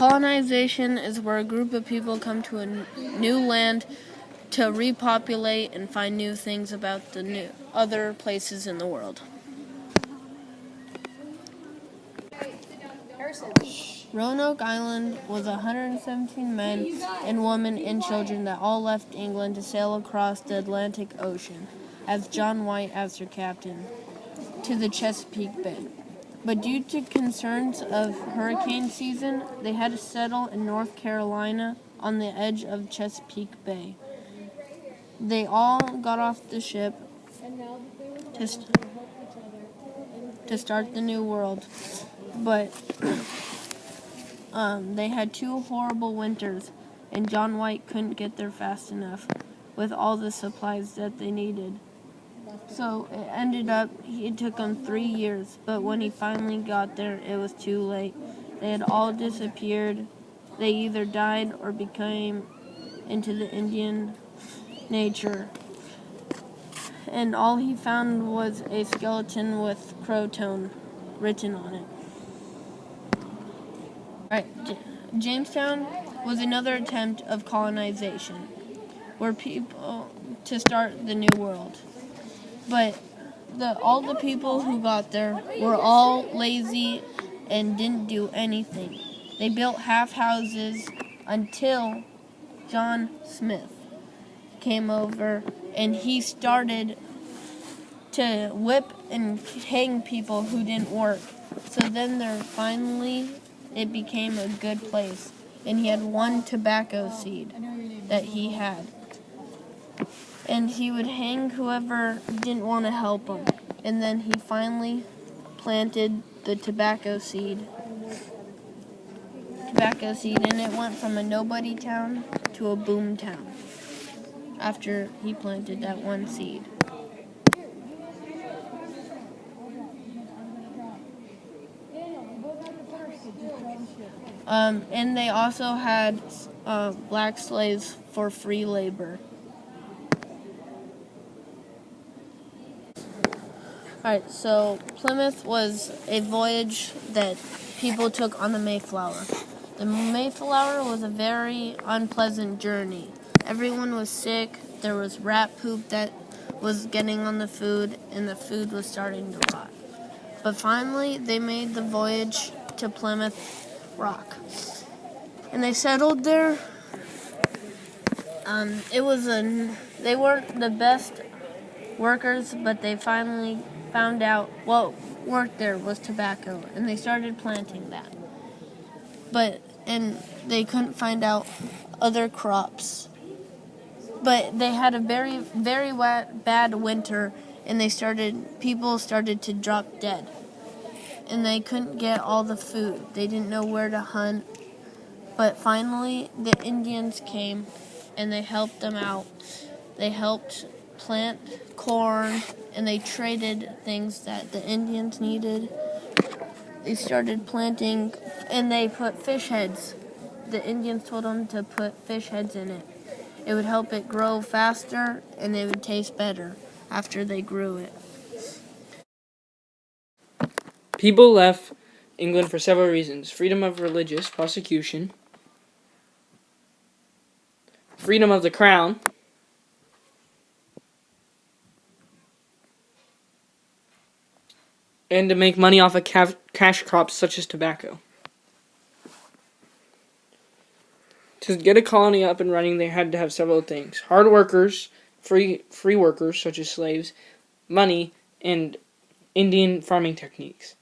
Colonization is where a group of people come to a new land to repopulate and find new things about the new other places in the world. Roanoke Island was 117 men and women and children that all left England to sail across the Atlantic Ocean, as John White as their captain, to the Chesapeake Bay. But due to concerns of hurricane season, they had to settle in North Carolina on the edge of Chesapeake Bay. They all got off the ship to start the new world, but they had 2 horrible winters, and John White couldn't get there fast enough with all the supplies that they needed. So it ended up, it took them 3 years, but when he finally got there, it was too late. They had all disappeared. They either died or became into the Indian nature. And all he found was a skeleton with Croton written on it. Jamestown was another attempt of colonization, where people to start the new world. But all the people who got there were all lazy and didn't do anything. They built half houses until John Smith came over, and he started to whip and hang people who didn't work. So then it became a good place. And he had 1 tobacco seed that he had. And he would hang whoever didn't want to help him. And then he finally planted the tobacco seed, and it went from a nobody town to a boom town after he planted that 1 seed. And they also had black slaves for free labor. Alright, so Plymouth was a voyage that people took on the Mayflower. The Mayflower was a very unpleasant journey. Everyone was sick, there was rat poop that was getting on the food, and the food was starting to rot. But finally, they made the voyage to Plymouth Rock. And they settled there. They weren't the best workers, but they finally found out what worked there was tobacco, and they started planting that. And they couldn't find out other crops. But they had a very, very bad winter, and people started to drop dead. And they couldn't get all the food. They didn't know where to hunt. But finally, the Indians came, and they helped them out. They helped plant corn, and they traded things that the Indians needed. They started planting, and they put fish heads. The Indians told them to put fish heads in it. It would help it grow faster, and it would taste better after they grew it. People left England for several reasons: freedom of religious prosecution, freedom of the crown, and to make money off of cash crops such as tobacco. To get a colony up and running, they had to have several things: hard workers, free workers such as slaves, money, and Indian farming techniques.